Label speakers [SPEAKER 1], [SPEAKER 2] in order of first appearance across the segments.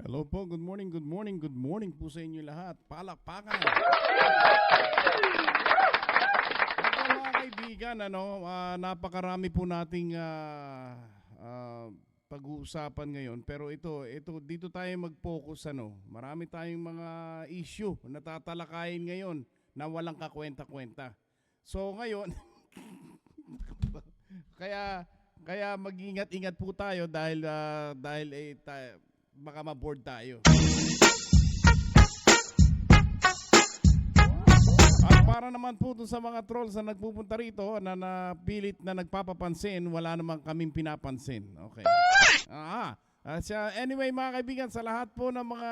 [SPEAKER 1] Hello po, good morning, good morning, good morning po sa inyo lahat. Palakpakan. Ito mga kaibigan, napakarami po nating pag-uusapan ngayon. Pero ito dito tayo mag-focus Marami tayong mga issue na tatalakayin ngayon na walang kakwenta-kwenta. So ngayon, kaya mag-ingat-ingat po tayo dahil baka ma-board tayo. At para naman po dun sa mga trolls na nagpupunta rito na napilit na nagpapapansin, wala naman kaming pinapansin. Okay. Anyway mga kaibigan, sa lahat po ng mga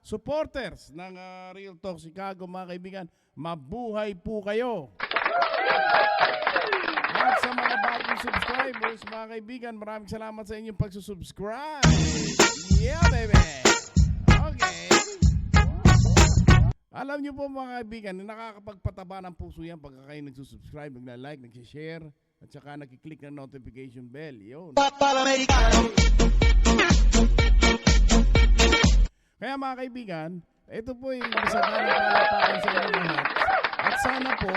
[SPEAKER 1] supporters ng Real Talk Chicago mga kaibigan, mabuhay po kayo. At sa mga bagong subscribers, mga kaibigan, maraming salamat sa inyong pagsusubscribe. Yeah, baby! Okay. Alam niyo po mga kaibigan, nakakapagpataba ng puso yan pagka kayo nagsusubscribe, nagla-like, nagsishare, at saka nakiklik ng notification bell. Yun. Kaya mga kaibigan, ito po yung masaganang palapakan sa inyo lahat. At sana po,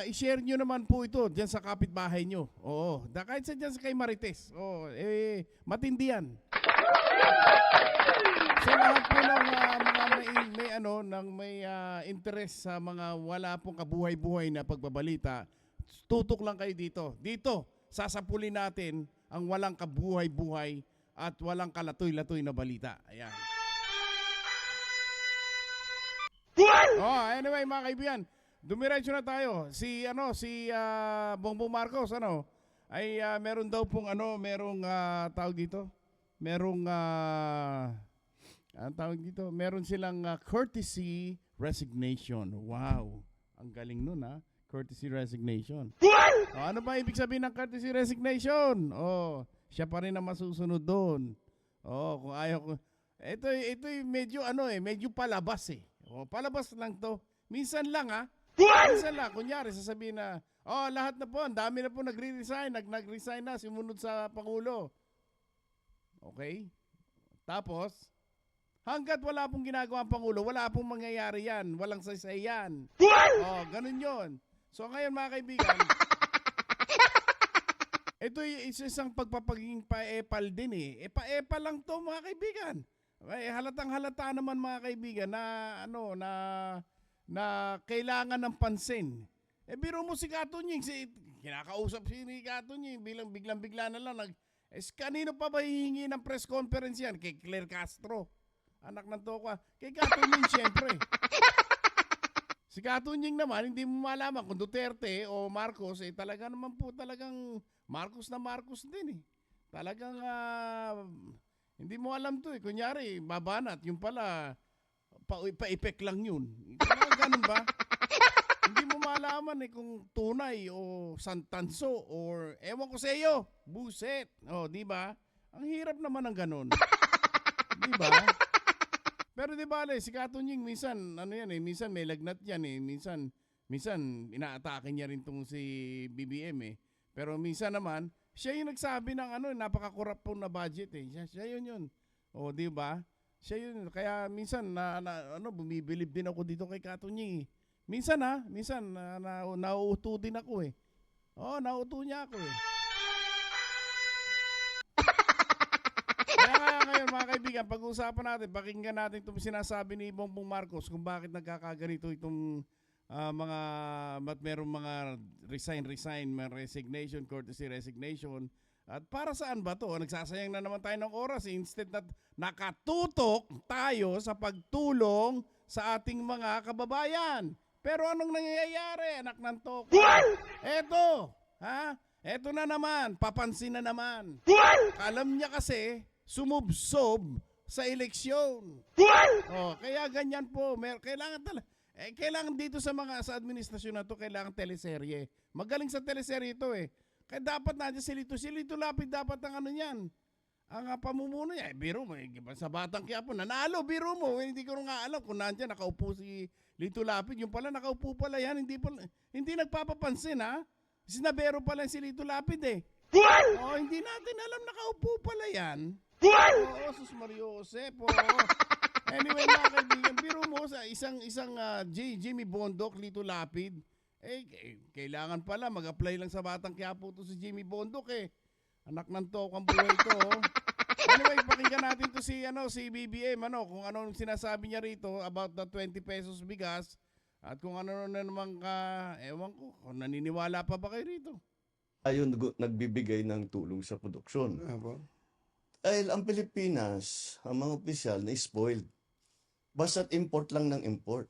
[SPEAKER 1] i-share nyo naman po ito dyan sa kapitbahay nyo. Oo. Kahit sa dyan sa kay Marites. Matindi yan. So lahat po ng mga may interest sa mga wala pong kabuhay-buhay na pagbabalita, tutok lang kayo dito. Dito, sasapulin natin ang walang kabuhay-buhay at walang kalatoy-latoy na balita. Ayan. Anyway mga kaibigan, dumiretso na tayo. Si Bongbong Marcos ay meron daw pong tawag dito. Meron silang courtesy resignation. Wow. Ang galing nun courtesy resignation. Ano ba ibig sabihin ng courtesy resignation? Siya pa rin ang masusunod doon. Kung ayaw ko. Ito medyo medyo palabas palabas lang to. Minsan lang Minsan lang, kunyari, sasabihin na, lahat na po, ang dami na po nag-resign na, simunod sa Pangulo. Okay? Tapos, hanggat wala pong ginagawa ang Pangulo, wala pong mangyayari yan, walang saysay yan. Ganun yon. So ngayon mga kaibigan, ito isang pagpapaging pa-epal din pa-epal lang to mga kaibigan. Halatang halata naman mga kaibigan na kailangan ng pansin. Biro mo si Katunying, kinakausap si Katunying, biglang-bigla na lang kanino pa ba hihingi ng press conference yan? Kay Claire Castro, anak ng Tokwa. Kay Katunying siyempre. Si Katunying naman, hindi mo malaman kung Duterte o Marcos, talaga naman po talagang Marcos na Marcos din Talagang hindi mo alam to Kunyari, babanat, yung pala pa-effect lang yun. Ganun ba? Hindi mo malaman kung tunay o santanso or ewan ko sa iyo. Buset. Di ba? Ang hirap naman ng ganun. Di ba? Pero di ba, si Katunying minsan, minsan may lagnat yan Minsan, inaatake niya rin tong si BBM Pero minsan naman, siya yung nagsabi ng napaka-corrupt po na budget Siya yun. Di ba? Siya yun. Kaya minsan bumibilib din ako dito kay Katunying Minsan nauuto din ako nauuto niya ako Kaya ngayon mga kaibigan, pag-uusapan natin, pakinggan natin itong sinasabi ni Bongbong Marcos kung bakit nagkakaganito itong merong mga resign, mga resignation, courtesy resignation. At para saan ba to? Nagsasayang na naman tayo ng oras instead na nakatutok tayo sa pagtulong sa ating mga kababayan. Pero anong nangyayari, anak ng Toko? Eto na naman, papansin na naman. Alam niya kasi, sumubsob sa eleksyon. Kaya ganyan po. Kailangan dito sa administrasyon na to, kailangan teleserye. Magaling sa teleserye ito Kaya dapat nandiyan si Lito Lapid dapat ang yan. Ang pamumuno niya, biro mo, sa Batang Quiapo, nanalo, biro mo. Hindi ko nga alam kung nandiyan nakaupo si Lito Lapid. Yung pala, nakaupo pala yan. Hindi nagpapapansin, Sinabero pala si Lito Lapid Hindi natin alam nakaupo pala yan. Oo, sus Mario Josep, oo. Anyway, mga kaibigan, biro mo sa isang Jimmy Bondok, Lito Lapid, kailangan pala mag-apply lang sa Batang Quiapo to si Jimmy Bondok eh. Anak ng tokang buhay to, oh. Anyway, pakinggan natin to si BBM, kung ano sinasabi niya rito about the 20 pesos bigas at kung ano na naman ewan ko, kung naniniwala pa ba kayo rito?
[SPEAKER 2] Tayo nagbibigay ng tulong sa produksyon. Dahil ang Pilipinas, ang mga opisyal na spoiled. Basta't import lang ng import.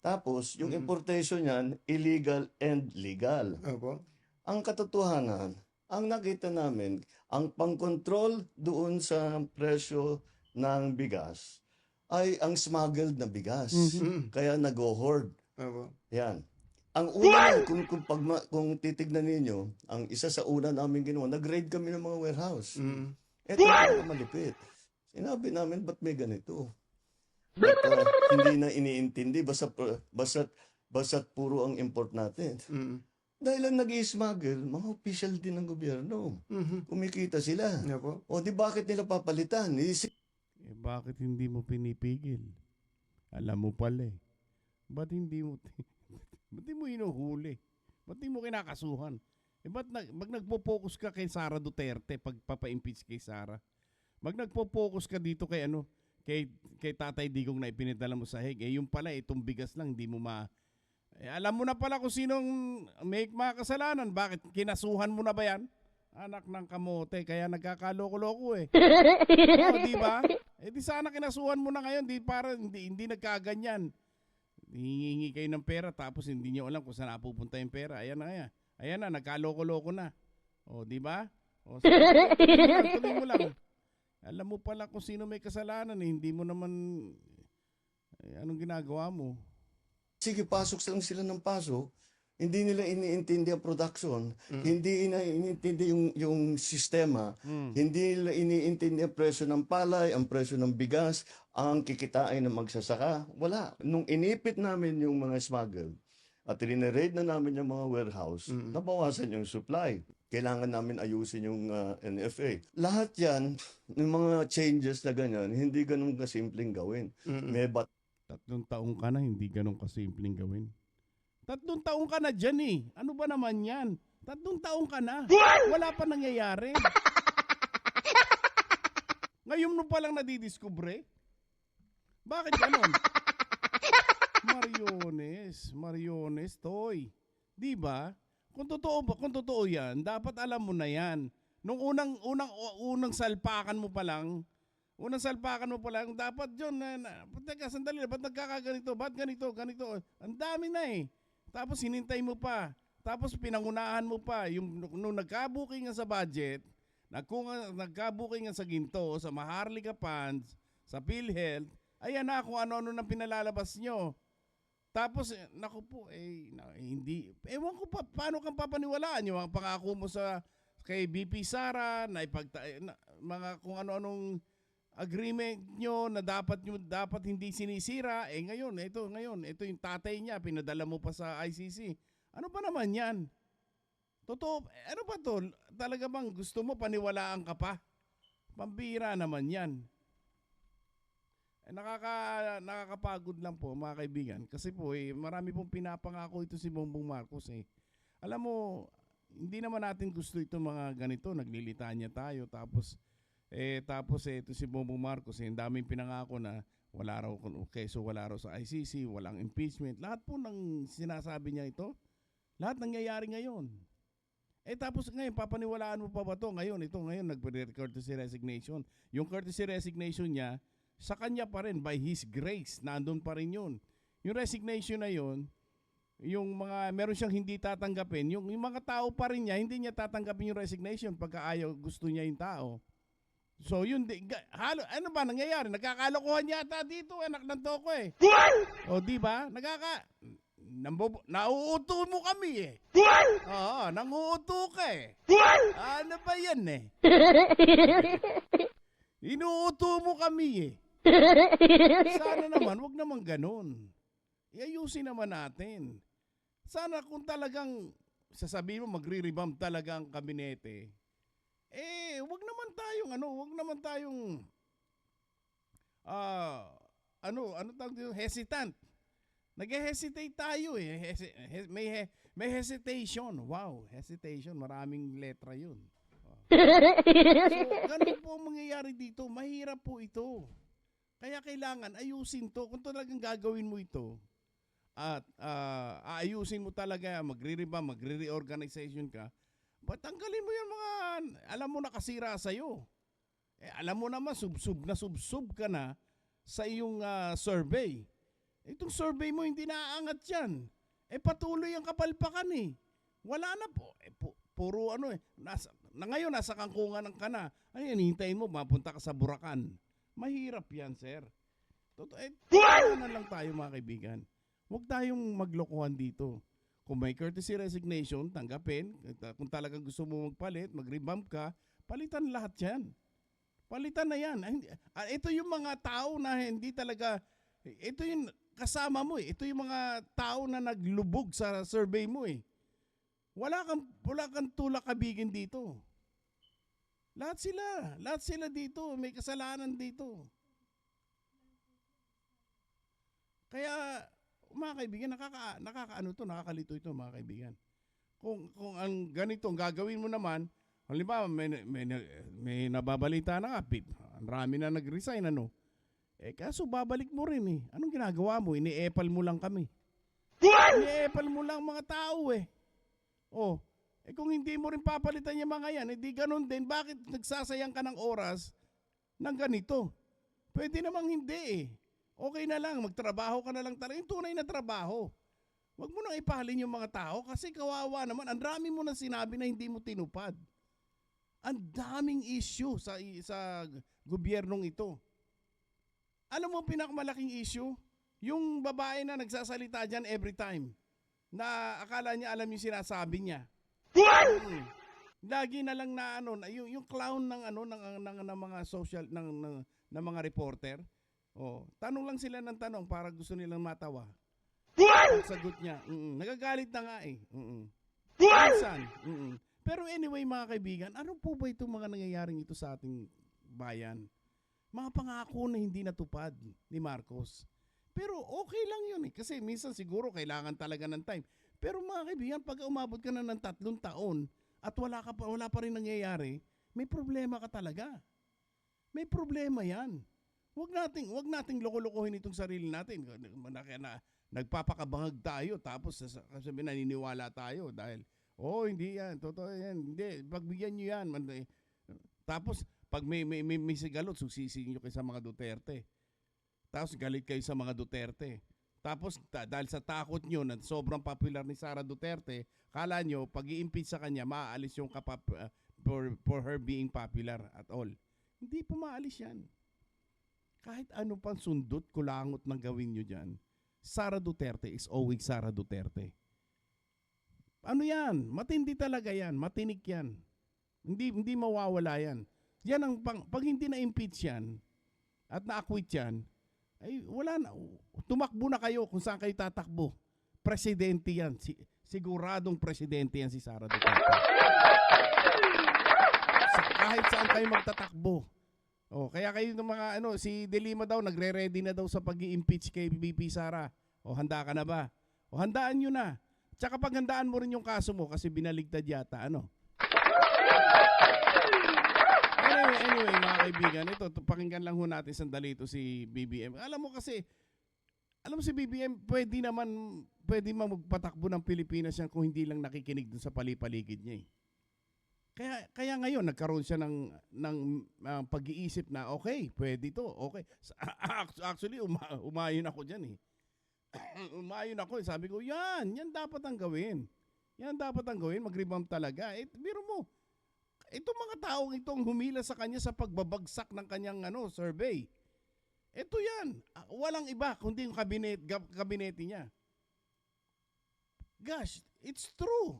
[SPEAKER 2] Tapos, yung importation niyan, illegal and legal. Ang katotohanan, ang nakita namin, ang pang-control doon sa presyo ng bigas ay ang smuggled na bigas. Kaya nag-hoard. Yan. Ang una yan, kung titignan ninyo, ang isa sa una namin ginawa, nag-raid kami ng mga warehouse. Ito ang malipit. Sinabi namin, ba't may ganito? Ba't hindi na iniintindi, basta't puro ang import natin. Dahil ang nag-i-smuggle, mga official din ng gobyerno. Kumikita sila. O di bakit nila papalitan?
[SPEAKER 1] Bakit hindi mo pinipigil? Alam mo pala eh. Ba't hindi mo hinuhuli? Ba't hindi mo kinakasuhan? Ba't nagpo-focus ka kay Sara Duterte pag papa-impeach kay Sara? Nagpo-focus ka dito kay kay Tatay Digong na ipinadala mo sa Hague. Yung pala, itong bigas lang, hindi mo alam mo na pala kung sinong may mga kasalanan. Bakit? Kinasuhan mo na ba yan? Anak ng kamote, kaya nagkakaloko-loko eh. Di ba? Di sana kinasuhan mo na ngayon, hindi nagkaganyan. Hihingi kayo ng pera tapos hindi niyo alam kung saan napupunta yung pera. Ayan na, nagkaloko-loko na. Di ba? Tuloy mo lang. Alam mo pala kung sino may kasalanan eh. Hindi mo naman anong ginagawa mo?
[SPEAKER 2] Sige, pasok lang sila ng pasok. Hindi nila iniintindi ang production. Hindi nila iniintindi yung sistema. Hindi nila iniintindi ang presyo ng palay, ang presyo ng bigas, ang kikitain ng magsasaka. Wala. Nung inipit namin yung mga smuggle at rineraid na namin yung mga warehouse, nabawasan yung supply. Kailangan namin ayusin yung NFA. Lahat yan, yung mga changes na ganyan, hindi ganun kasimpleng gawin. May
[SPEAKER 1] 3 taong ka na, hindi ganun kasimpleng gawin. 3 taong ka na dyan eh. Ano ba naman yan? 3 taong ka na. Wala pa nangyayari. Ngayon mo palang nadidiskubre? Bakit ganun? Mariones, toy. Di ba? Kung totoo yan, dapat alam mo na yan. Nung unang salpakan mo pa lang, dapat yun, teka, sandali, ba't nagkakaganito? Ba't ganito? Ang dami na eh. Tapos hinintay mo pa. Tapos pinangunahan mo pa. Nung nagka-booking nga sa budget, nagka-booking nga sa ginto, sa Maharlika Funds, sa PhilHealth, ayan na kung ano-ano nang pinalalabas nyo. Tapos, naku po, hindi. Ewan ko pa, paano kang papaniwalaan yung mga pangako mo kay BP Sara, mga kung ano-anong agreement nyo na dapat hindi sinisira. Ngayon, ito yung tatay niya, pinadala mo pa sa ICC. Ano ba naman yan? Totoo, ano ba to? Talaga bang gusto mo paniwalaan ka pa? Pambira naman yan. Nakakapagod lang po mga kaibigan kasi po marami pong pinapangako ito si Bongbong Marcos eh. Alam mo, hindi naman natin gusto itong mga ganito, naglilitanya tayo tapos ito si Bongbong Marcos ang daming pinangako na wala raw sa ICC, walang impeachment. Lahat po ng sinasabi niya ito, lahat nangyayari ngayon. Tapos ngayon, papaniwalaan mo pa ba ito? Ngayon, nag-courtesy resignation. Yung courtesy resignation niya, sa kanya pa rin, by His grace, nandun pa rin yun. Yung resignation na yun, meron siyang hindi tatanggapin, yung mga tao pa rin niya, hindi niya tatanggapin yung resignation pagka gusto niya yung tao. So yun, ano ba nangyayari? Nagkakalokohan yata dito, anak ng toko eh. Di ba? Nauuto mo kami eh. Oo, nanguuto ka eh. Ano ba yan eh? Inuuto mo kami eh. Sana naman, wag naman ganun. Iayusin naman natin. Sana kung talagang sasabihin mo magre-revamp talaga ang kabinete, wag naman tayong ano tawag dito, hesitant. Nag-hesitate tayo eh. May hesitation. Wow, hesitation. Maraming letra yun. So, ganun po ang mangyayari dito. Mahirap po ito. Kaya kailangan ayusin to. Kung talagang gagawin mo ito, at aayusin mo talaga, magre-reorganization ka, tanggalin mo yung mga, alam mo nakasira sa'yo. Alam mo naman, subsub ka na sa iyong survey. Itong survey mo, hindi naaangat yan. Patuloy ang kapalpakan eh. Wala na po. Puro ano eh. Ngayon, nasa kangkungan ka na. Ayun, hintayin mo, mapunta ka sa Bulacan. Mahirap yan, sir. Totoo lang tayo mga kaibigan. Huwag tayong maglokohan dito. Kung may courtesy resignation, tanggapin. Kung talagang gusto mo magpalit, mag-revamp ka, palitan lahat yan. Palitan na yan. Ito yung mga tao na hindi talaga, ito yung kasama mo eh. Ito yung mga tao na naglubog sa survey mo eh. Wala kang tulak-kabigin dito. Lahat sila dito, may kasalanan dito. Kaya, mga kaibigan, nakakalito ito mga kaibigan. Kung ang ganito, ang gagawin mo naman, halimbawa, may nababalita na nga, ang rami na nag-resign, ano? Kaso babalik mo rin eh. Anong ginagawa mo? Ini-epal mo lang kami. Ini-epal mo lang mga tao eh. Kung hindi mo rin papalitan yung mga yan, di ganun din, bakit nagsasayang ka ng oras ng ganito? Pwede namang hindi eh. Okay na lang, magtrabaho ka na lang talaga. Yung tunay na trabaho. Huwag mo nang ipalin yung mga tao kasi kawawa naman. Ang dami mo na sinabi na hindi mo tinupad. Ang daming issue sa gobyernong ito. Alam mo pinakamalaking issue? Yung babae na nagsasalita dyan every time. Na akala niya alam yung sinasabi niya. Lagi na lang na yung clown ng mga social ng mga reporter. Tanong lang sila ng tanong para gusto nilang matawa. Sagot niya. Nagagalit na nga eh. Minsan. Pero anyway mga kaibigan, ano po ba itong mga nangyayaring ito sa ating bayan? Mga pangako na hindi natupad ni Marcos. Pero okay lang yun eh. Kasi minsan siguro kailangan talaga ng time. Pero mga kaibigan, pag umabot ka na ng 3 taon at wala pa rin nangyayari, may problema ka talaga. May problema yan. Huwag nating loko-lokohin itong sarili natin. Nagpapakabangag tayo tapos sabi naniniwala tayo dahil hindi yan, totoo yan. Hindi, pagbigyan nyo yan. Tapos pag may sigalot, sugsisiin nyo kayo sa mga Duterte. Tapos galit kayo sa mga Duterte. Tapos dahil sa takot nyo na sobrang popular ni Sara Duterte, kala nyo pag i-impeach sa kanya, maaalis yung for her being popular at all. Hindi po maalis yan. Kahit ano pang sundot, kulangot ng gawin nyo dyan, Sara Duterte is always Sara Duterte. Ano yan? Matindi talaga yan. Matinik yan. Hindi mawawala yan. Yan ang pag hindi na-impeach yan at na-acquit yan, ay wala na. Tumakbo na kayo kung saan kayo tatakbo. Presidente yan. Siguradong presidente yan si Sara Duterte. Kahit saan kayo magtatakbo. Kaya kayo ng mga si De Lima daw nagre-ready na daw sa pag-i-impeach kay BP Sara. Handa ka na ba? Handaan nyo na. Tsaka paghandaan mo rin yung kaso mo kasi binaligtad yata, Anyway, mga kaibigan, ito, pakinggan lang ho natin sandali ito si BBM. Alam mo si BBM, pwede magpatakbo ng Pilipinas yan kung hindi lang nakikinig dun sa palipaligid niya eh. Kaya ngayon, nagkaroon siya ng pag-iisip na, okay, pwede ito, okay. Actually, umayon ako dyan eh. Umayon ako eh. Sabi ko, yan dapat ang gawin. Yan dapat ang gawin, mag-revamp talaga. Biro mo, itong mga taong itong humila sa kanya sa pagbabagsak ng kanyang survey. Ito yan. Walang iba kundi yung kabinete niya. Gosh, it's true.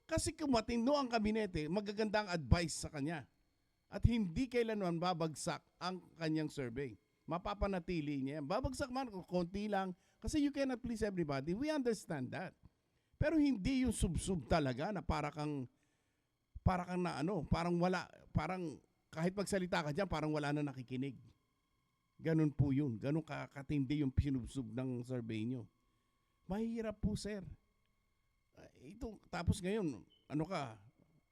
[SPEAKER 1] Kasi kung matino ang kabinete, magaganda ang advice sa kanya. At hindi kailanman babagsak ang kanyang survey. Mapapanatili niya yan. Babagsak man, konti lang. Kasi you cannot please everybody. We understand that. Pero hindi yung sub-sub talaga na para kang para kang na ano, parang wala, parang kahit magsalita ka diyan, parang wala na nakikinig. Ganun po yun. Ganun katindi yung sinubsob ng survey nyo. Mahirap po, sir. Ito, tapos ngayon, ano ka,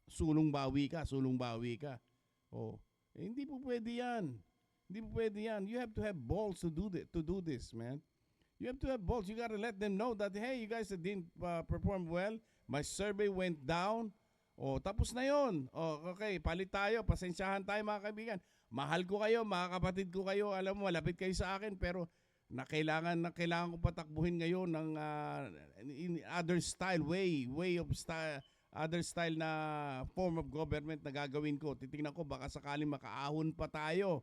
[SPEAKER 1] sulong bawi ka. Oh, hindi po pwede yan. Hindi po pwede yan. You have to have balls to do this, man. You have to have balls. You gotta let them know that, hey, you guys didn't perform well. My survey went down. Oh, tapos na yon. Oh, okay, palit tayo. Pasensyahan tayo, mga kaibigan. Mahal ko kayo, mga kapatid ko kayo. Alam mo, malapit kayo sa akin, pero kailangan ko patakbuhin ngayon ng in other style, way of style, other style na form of government na gagawin ko. Titingnan ko, baka sakaling makaahon pa tayo.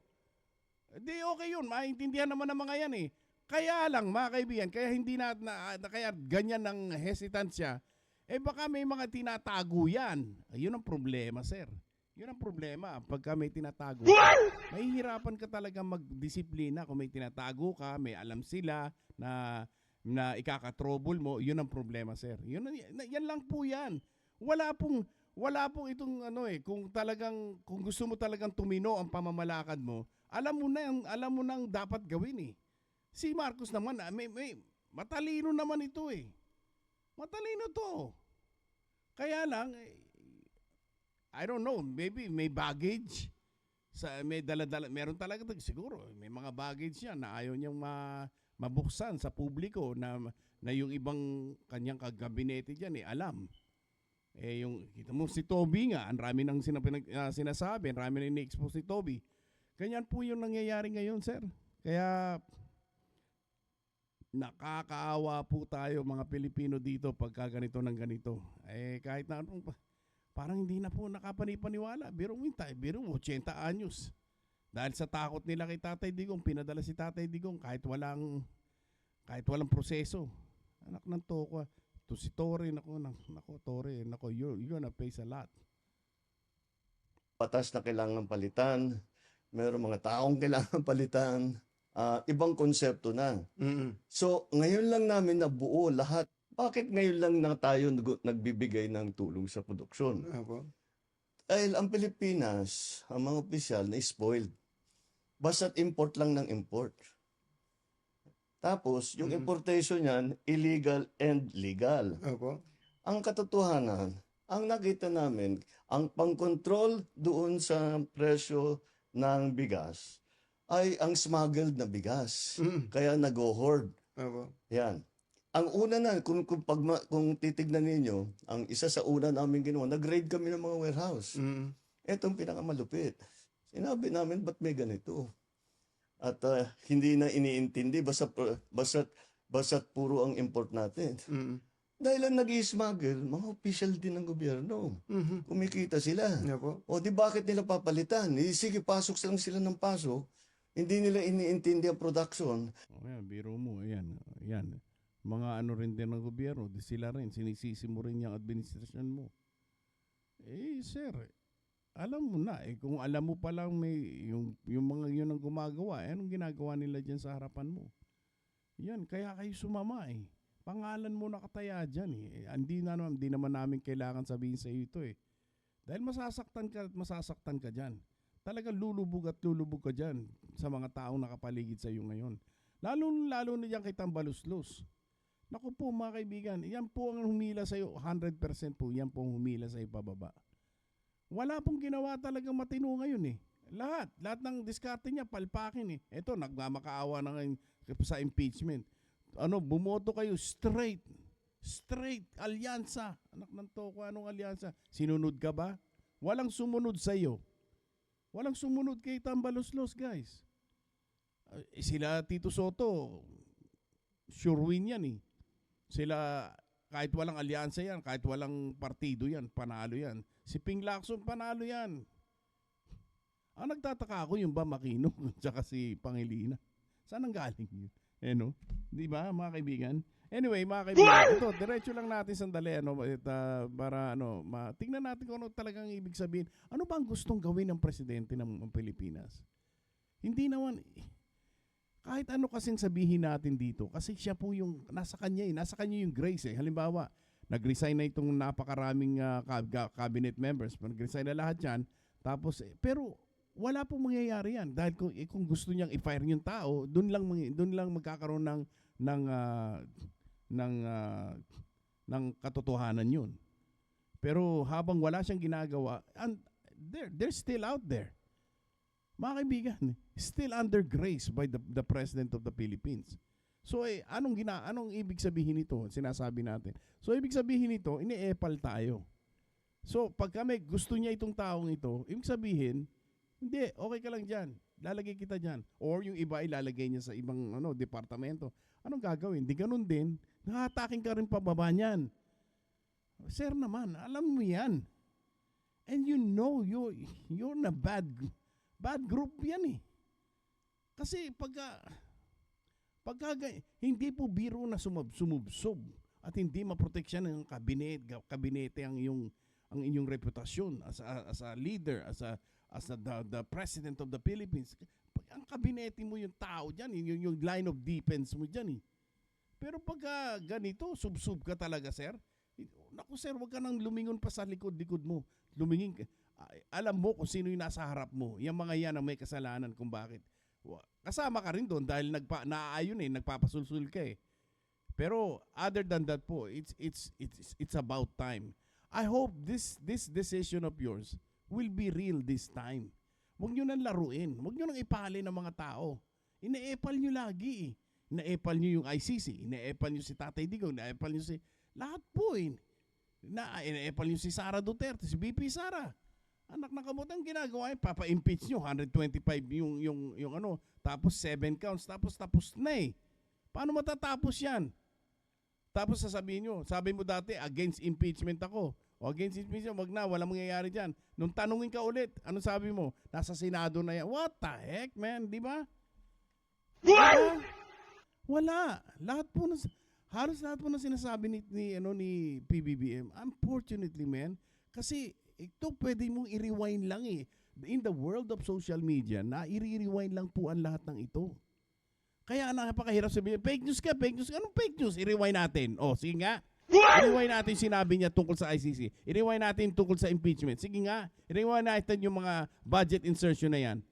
[SPEAKER 1] Di okay yun. Maintindihan naman ng mga yan eh. Kaya lang, mga kaibigan, kaya hindi kaya ganyan ng hesitansya, baka may mga tinatago yan. Yun ang problema, sir. Yun ang problema. Pagka may tinatago ka, mahihirapan ka talaga magdisiplina. Kung may tinatago ka, may alam sila na ikaka-trouble mo, yun ang problema, sir. Yan lang po yan. Wala pong itong kung gusto mo talagang tumino ang pamamalakad mo, alam mo nang dapat gawin eh. Si Marcos naman, may matalino naman ito eh. Matalino to. Kaya lang, I don't know, maybe may baggage. May dala-dala, meron talaga siguro. May mga baggage yan na ayaw niyang mabuksan sa publiko na yung ibang kanyang kagabinete dyan alam. Kita mo si Toby nga, ang rami nang sinasabi, ang rami nang ini-expose si Toby. Ganyan po yung nangyayari ngayon, sir. Kaya nakakaawa po tayo mga Pilipino dito pagka ganito ng ganito. Kahit na parang hindi na po nakapanipaniwala. Biro 80 anyos. Dahil sa takot nila kay Tatay Digong, pinadala si Tatay Digong kahit walang proseso. Anak ng toko. To si Torre, Torre, you're gonna face a lot.
[SPEAKER 2] Batas na kailangan palitan, mayroong mga taong kailangan palitan, ibang konsepto na. So, ngayon lang namin nabuo lahat. Bakit ngayon lang na tayo nagbibigay ng tulong sa produksyon? Dahil ang Pilipinas, ang mga opisyal na spoiled. Basta't import lang ng import. Tapos, yung importation niyan, illegal and legal. Ang katotohanan, ang nakita namin, ang pangkontrol doon sa presyo ng bigas ay ang smuggled na bigas. Kaya nag-hoard. Yan. Ang una na, kung titignan ninyo, ang isa sa una namin ginawa, nag-raid kami ng mga warehouse. Etong pinakamalupit. Sinabi namin, ba't may ganito? At hindi na iniintindi, basta't puro ang import natin. Dahil ang nag-i-smuggle, mga official din ng gobyerno. Kumikita sila. O di bakit nila papalitan? Sige, pasok lang sila ng pasok. Hindi nila iniintindi ang production.
[SPEAKER 1] Ayan, biro mo. Ayan. Mga ano rin din ng gobyerno. Di sila rin. Sinisisi mo rin yung administrasyon mo. Sir, alam mo na. Kung alam mo pa lang yung mga yun ang gumagawa, anong ginagawa nila dyan sa harapan mo? Yan, kaya kayo sumama Pangalan mo nakataya dyan Hindi naman namin kailangan sabihin sa iyo ito Dahil masasaktan ka dyan. Talagang lulubog ka dyan sa mga taong nakapaligid sa iyo ngayon. Lalo na dyan kay Tambaluslos. Naku po mga kaibigan, yan po ang humila sa iyo, 100% po yan po ang humila sa iyo pababa. Wala pong ginawa talagang matino ngayon Lahat ng diskarte niya palpakin Ito, nagmamakaawa na ngayon sa impeachment. Bumoto kayo straight, alyansa. Anak ng toko, anong alyansa? Sinunod ka ba? Walang sumunod sa iyo. Walang sumunod kay Tambaluslos, guys. Sila Tito Soto, sure win yan Sila, kahit walang alyansa yan, kahit walang partido yan, panalo yan. Si Ping Lacson, panalo yan. Ang nagtataka ako yung ba Makino tsaka si Pangilinan. Saan ang galing yun? Di ba mga kaibigan? Anyway, mga kaibigan, ito, diretso lang natin sandali, para, tingnan natin kung ano talagang ibig sabihin. Ano ba ang gustong gawin ng presidente ng Pilipinas? Hindi naman, kahit ano kasing sabihin natin dito, kasi siya po yung, nasa kanya yung grace Halimbawa, nag-resign na itong napakaraming cabinet members. Nag-resign na lahat yan. Tapos, pero wala pong mangyayari yan. Dahil kung gusto niyang i-fire yung tao, doon lang magkakaroon ng katotohanan yun. Pero habang wala siyang ginagawa, and they're still out there. Mga kaibigan, still under grace by the President of the Philippines. So anong ibig sabihin nito? Sinasabi natin. So ibig sabihin nito, ine-epal tayo. So pag kami gusto niya itong taong ito, ibig sabihin, hindi, okay ka lang dyan. Lalagay kita dyan. Or yung iba ilalagay niya sa ibang departamento. Anong gagawin? Di ganun din. Nakataking ka rin pababa niyan. Sir naman, alam mo yan. And you know, you're na bad group yan eh. Kasi pagka hindi po biro na sumubsob at hindi maproteksyon ng kabinete ang inyong reputasyon as a leader, as the president of the Philippines. Ang kabinete mo yung tao diyan, yung line of defense mo diyan eh. Pero pagka ganito, subsub ka talaga, sir. Naku sir, wag ka nang lumingon pa sa likod-likod mo. Lumingin ka. Alam mo kung sino yung nasa harap mo. Yung mga yan ang may kasalanan kung bakit. Kasama ka rin doon dahil nagpapasulsul ka eh. Pero other than that po, it's about time. I hope this decision of yours will be real this time. Huwag nyo nang laruin. Huwag nyo nang ipali ng mga tao. Ine-epal nyo lagi eh. Ine-epal nyo yung ICC. Ine-epal nyo si Tatay Digong. Ine-epal nyo si... Lahat po eh. Ine-epal nyo si Sara Duterte, si BP Sara. Anak na kabutang ginagawa, papa-impeach nyo, 125 yung tapos 7 counts, tapos na eh. Paano matatapos yan? Tapos sasabihin nyo, sabi mo dati, against impeachment ako. O against impeachment, wag na, walang mangyayari dyan. Nung tanungin ka ulit, ano sabi mo? Nasa Senado na yan. What the heck, man? Di ba? Diba? Wala. Halos lahat po na sinasabi ni PBBM. Unfortunately, man, kasi ito pwede mong i-rewind lang eh. In the world of social media, i-rewind lang po ang lahat ng ito. Kaya napakahirap sabihin, fake news ka, fake news. Anong fake news? I-rewind natin. O, sige nga. I-rewind natin sinabi niya tungkol sa ICC. I-rewind natin tungkol sa impeachment. Sige nga. I-rewind natin yung mga budget insertion na yan.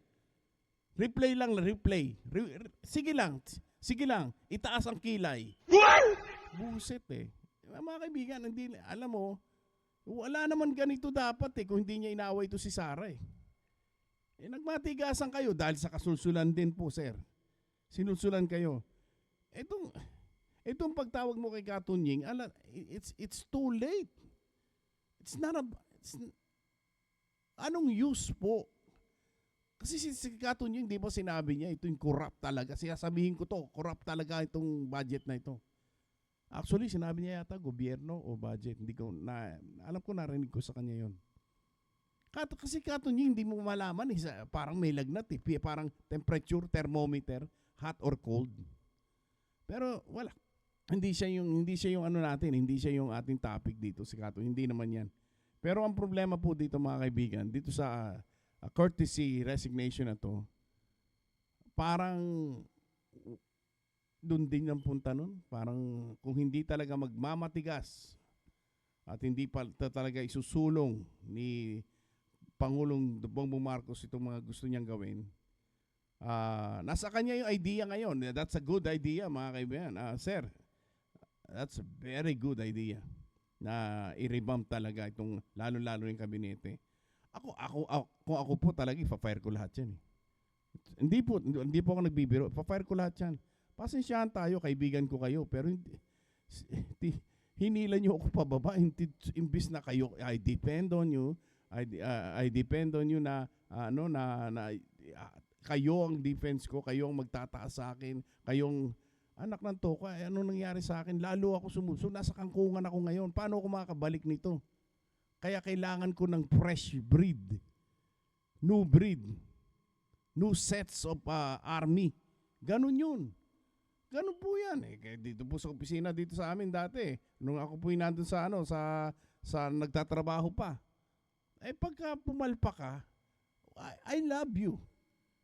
[SPEAKER 1] Replay lang. Sige lang. Itaas ang kilay. Buset eh. Mga kaibigan, alam mo, wala naman ganito dapat eh kung hindi niya inaaway ito si Sara eh. Nagmatigasan kayo dahil sa kasulsulan din po, sir. Sinulsulan kayo. Itong pagtawag mo kay Katunying, it's too late. Anong use po? Kasi si Katunying, di ba sinabi niya, ito yung corrupt talaga. Sabihin ko to, corrupt talaga itong budget na ito. Actually, sinabi niya yata gobyerno o budget. Alam ko, narinig ko sa kanya yon. Kasi Katunying, hindi mo malaman eh, parang may lagnat eh. Parang temperature, thermometer, hot or cold. Pero wala. Hindi siya yung natin, hindi siya yung ating topic dito si Katunying. Hindi naman yan. Pero ang problema po dito mga kaibigan, dito sa courtesy resignation na to, parang doon din ang punta nun. Parang kung hindi talaga magmamatigas at hindi pa talaga isusulong ni Pangulong Bongbong Marcos itong mga gusto niyang gawin, nasa kanya yung idea ngayon. That's a good idea mga kaibigan. Sir, that's a very good idea na i-revamp talaga itong lalo-lalo yung kabinete. Kung ako po talaga, ipa-fire ko lahat yan eh. Hindi po ako nagbibiro. Ipa-fire ko lahat yan. Pasensyahan tayo, kaibigan ko kayo, pero hinila niyo ako pababa. Imbis na kayo, I depend on you. I depend on you na kayo ang defense ko, kayo ang magtataas sa akin, kayong anak ng toka, ano nangyari sa akin? Lalo ako sumusunod. Nasa kangkungan ako ngayon. Paano ako makakabalik nito? Kaya kailangan ko ng fresh breed. New breed. New sets of army. Ganun yun. Ganun po yan. Dito po sa opisina dito sa amin dati. Nung ako po nandun sa nagtatrabaho pa. Pagka pumalpa ka, I love you.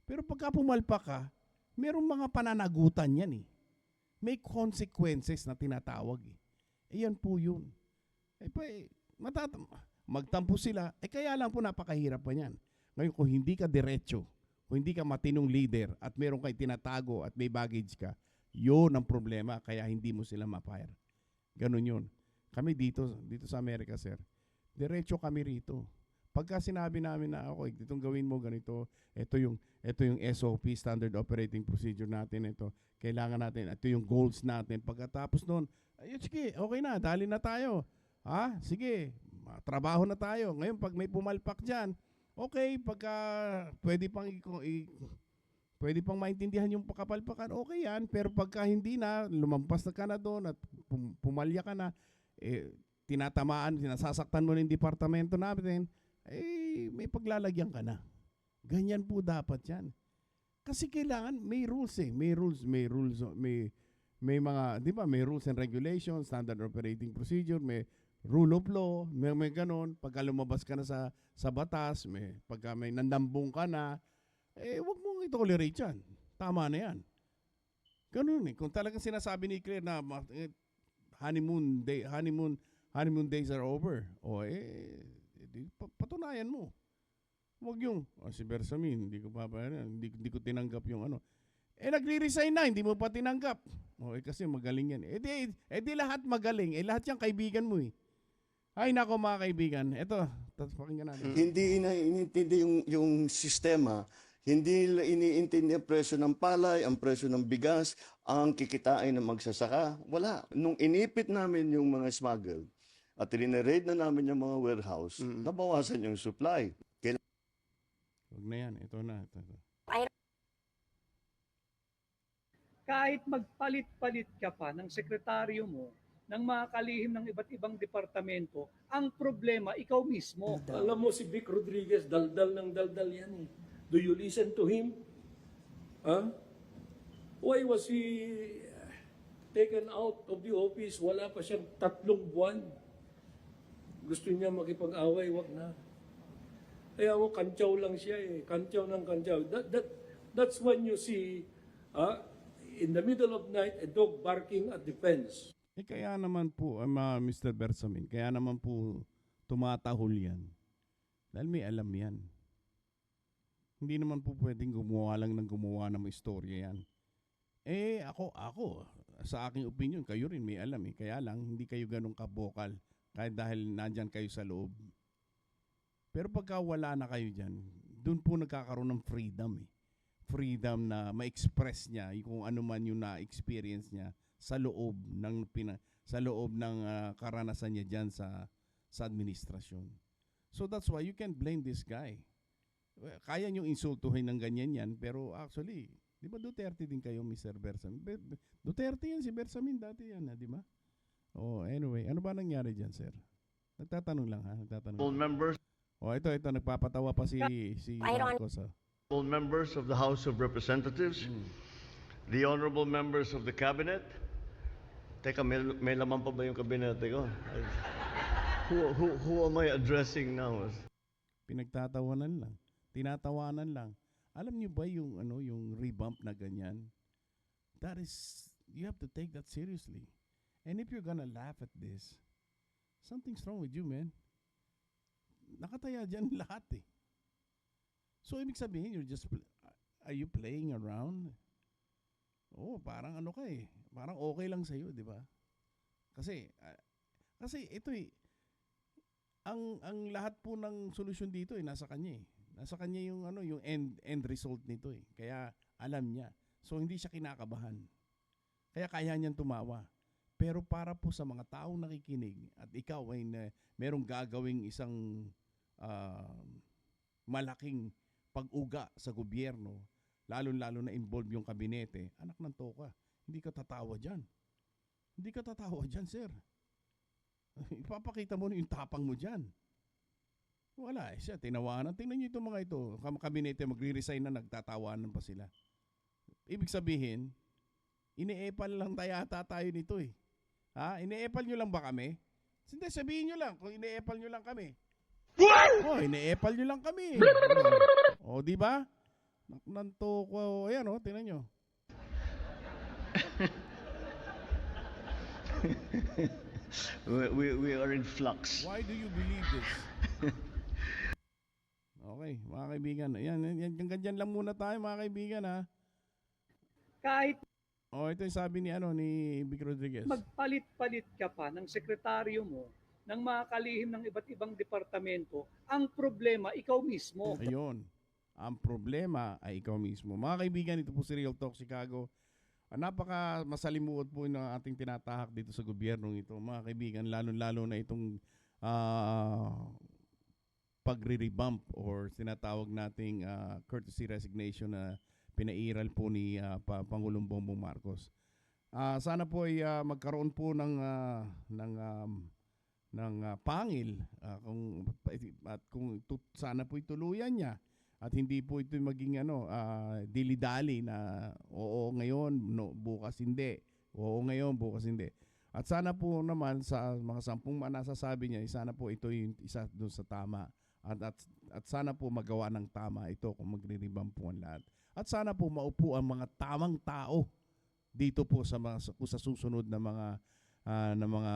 [SPEAKER 1] Pero pagka pumalpa ka, merong mga pananagutan yan eh. May consequences na tinatawag eh. Yan po yun. Magtampo sila, kaya lang po napakahirap pa niyan. Ngayon, kung hindi ka diretso, kung hindi ka matinong leader at meron kay tinatago at may baggage ka, yun ang problema, kaya hindi mo sila ma-fire. Ganun yun. Kami dito sa Amerika, sir, diretso kami rito. Pagka sinabi namin na, okay, itong gawin mo ganito, ito yung SOP, Standard Operating Procedure natin, ito, kailangan natin, ito yung goals natin. Pagkatapos nun, ayun, sige, okay na, dali na tayo. Ha? Sige, trabaho na tayo. Ngayon, pag may pumalpak dyan, okay, pagka pwede pang maintindihan yung pakapalpakan, okay yan. Pero pagka hindi na, lumampas na ka na doon at pumalya ka na, sinasaktan mo na yung departamento natin, may paglalagyan ka na. Ganyan po dapat yan. Kasi kailangan, may rules may mga, di ba, may rules and regulations, standard operating procedure, may rule of law, may ganon. Pagka lumabas ka na sa batas, pagka may nandambong ka na, wag mong i-tolerate yan. Tama na yan. Ganun eh. Kung talagang sinasabi ni Claire na honeymoon days are over, patunayan mo. Wag yung, si Bersamin, hindi ko tinanggap yung ano. Nagre-resign na, hindi mo pa tinanggap. Kasi magaling yan. Di lahat magaling. Lahat yung kaibigan mo eh. Ay nako mga kaibigan, eto, pakinggan natin.
[SPEAKER 2] Hindi iniintindi yung sistema, hindi iniintindi ang presyo ng palay, ang presyo ng bigas, ang kikitain ng magsasaka. Wala. Nung inipit namin yung mga smuggled at rineraid na namin yung mga warehouse, nabawasan yung supply.
[SPEAKER 1] Huwag na yan, ito na.
[SPEAKER 3] Kahit magpalit-palit ka pa ng sekretaryo mo, ng mga kalihim ng iba't ibang departamento, ang problema, ikaw mismo.
[SPEAKER 4] Alam mo si Vic Rodriguez, daldal ng daldal yan eh. Do you listen to him? Huh? Why was he taken out of the office? Wala pa siyang 3 buwan. Gusto niya makipag-away, wag na. Kaya mo, kantyaw lang siya eh. Kantyaw ng kantyaw. That's when you see, in the middle of night, a dog barking at the fence.
[SPEAKER 1] Kaya naman po, Mr. Bersamin, kaya naman po tumatahol yan. Dahil may alam yan. Hindi naman po pwedeng gumawa ng istorya yan. Ako, sa aking opinion, kayo rin may alam eh. Kaya lang, hindi kayo ganun kabokal. Kahit dahil nandyan kayo sa loob. Pero pagka wala na kayo dyan, doon po nagkakaroon ng freedom eh. Freedom na ma-express niya kung ano man yung na-experience niya sa loob ng karanasan niya diyan sa administrasyon. So that's why you can't blame this guy. Kaya niyong insultuhin ng ganyan yan, pero actually, di ba Duterte din kayo, Mr. Bersamin? Duterte yan, si Bersamin dati yan, di ba? Anyway, ano ba nangyari diyan, sir? Nagtatanong lang ha,
[SPEAKER 5] All members,
[SPEAKER 1] ito, nagpapatawa pa si Marcos.
[SPEAKER 5] all members of the House of Representatives, the honorable members of the Cabinet. Teka, may laman pa ba yung kabinete ko? Who am I addressing now?
[SPEAKER 1] Pinagtatawanan lang, tinatawanan lang. Alam niyo ba yung revamp na ganyan? You have to take that seriously. And if you're gonna laugh at this, something's wrong with you, man. Nakataya dyan lahat eh. So, ibig sabihin, are you playing around? Parang ano ka eh. Parang okay lang sa'yo, di ba? Kasi ito eh, ang lahat po ng solusyon dito eh, nasa kanya eh. Nasa kanya yung end result nito eh. Kaya alam niya. So, hindi siya kinakabahan. Kaya kaya niyang tumawa. Pero para po sa mga taong nakikinig at ikaw ay merong gagawing isang malaking pag-uga sa gobyerno, lalo-lalo na involved yung kabinete, anak ng toka, hindi ka tatawa dyan. Hindi ka tatawa dyan, sir. Ipapakita mo yung tapang mo dyan. Wala siya, tinawanan. Tingnan nyo itong mga ito, kabinete magre-resign na, nagtatawanan pa sila. Ibig sabihin, ine-epal lang tayo nito eh. Ha? Ine-epal nyo lang ba kami? Hindi, sabihin nyo lang kung ine-epal nyo lang kami. Ine-epal nyo lang kami. Di ba? Nanto ko, ayan tingnan nyo.
[SPEAKER 5] we are in flux.
[SPEAKER 1] Why do you believe this? Okay, mga kaibigan. Hanggang dyan lang muna tayo, mga kaibigan, ha?
[SPEAKER 3] Kahit
[SPEAKER 1] Ito yung sabi ni Vic Rodriguez.
[SPEAKER 3] magpalit-palit ka pa ng sekretaryo mo, ng mga kalihim ng iba't ibang departamento, ang problema, ikaw mismo.
[SPEAKER 1] Ayun. Ang problema ay ikaw mismo. Mga kaibigan, ito po si Real Talk Chicago. Napaka masalimuot po ng ating tinatahak dito sa gobyernong ito. Mga kaibigan, lalo-lalo na itong pagre-revamp or tinatawag nating courtesy resignation na pinairal po ni Pangulong Bongbong Marcos. Sana po ay magkaroon po ng pangil sana po ituluyan niya at hindi po ito maging dili-dali na oo ngayon, no, bukas hindi. Oo ngayon, bukas hindi. At sana po naman sa mga 10 nasasabi niya, sana po ito yung isa doon sa tama. At sana po magawa ng tama ito kung magre-revamp po ang lahat. At sana po maupo ang mga tamang tao dito po sa susunod na mga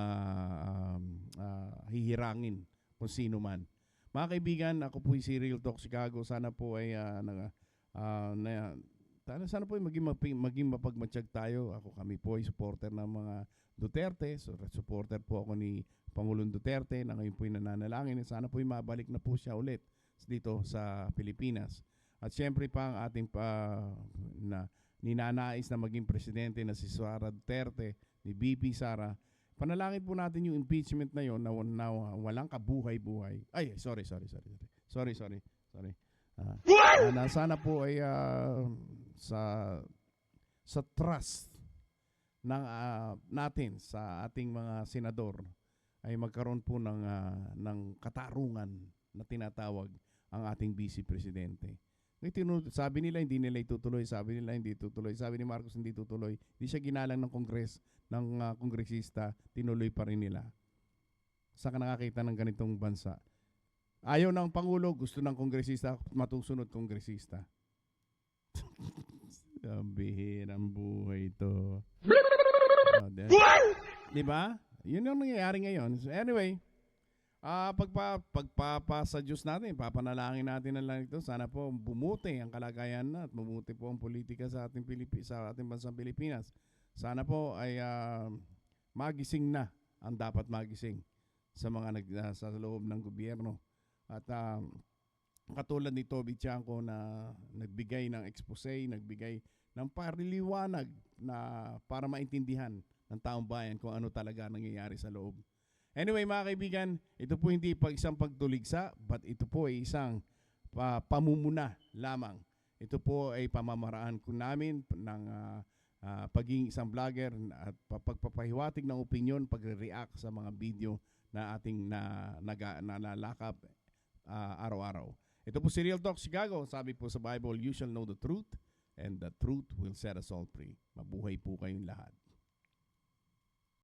[SPEAKER 1] hihirangin kung sino man. Mga kaibigan, ako po si Real Talk Chicago. Sana po ay sana po ay maging mapagmatsyag tayo. Kami po ay supporter ng mga Duterte. Supporter po ako ni Pangulong Duterte na ngayon po ay nananalangin. Sana po ay mabalik na po siya ulit dito sa Pilipinas. At syempre pa ang ating ninanais na maging presidente na si Sara Duterte, ni BP Sara. Panalangin po natin yung impeachment na yon na walang kabuhay-buhay. Ay, sorry. Na sana po ay sa trust ng natin sa ating mga senador ay magkaroon po ng katarungan na tinatawag ang ating vice presidente. Sabi nila hindi nila itutuloy, sabi nila hindi tutuloy, sabi ni Marcos hindi tutuloy. Hindi siya ginalang ng kongresista, tinuloy pa rin nila. Saan ka nakakita ng ganitong bansa? Ayaw ng Pangulo, gusto ng kongresista, matusunod kongresista. Bihirang buhay ito. Diba? Yun yung nangyayari ngayon. So anyway, pagpapasa Diyos natin, papanalangin natin na lang ito. Sana po bumuti ang kalagayan na at bumuti po ang politika sa ating bansang Pilipinas. Sana po ay magising na ang dapat magising sa mga sa loob ng gobyerno. At katulad ni Toby Chanco na nagbigay ng expose, nagbigay ng pariliwanag na para maintindihan ng taong bayan kung ano talaga nangyayari sa loob. Anyway, mga kaibigan, ito po hindi isang pagtuligsa, but ito po ay isang pamumuna lamang. Ito po ay pamamaraan ko namin ng pagiging isang vlogger at pagpapahiwatig ng opinion, pagre-react sa mga video na ating nalalakap araw-araw. Ito po si Real Talk Chicago. Sabi po sa Bible, you shall know the truth and the truth will set us all free. Mabuhay po kayong lahat.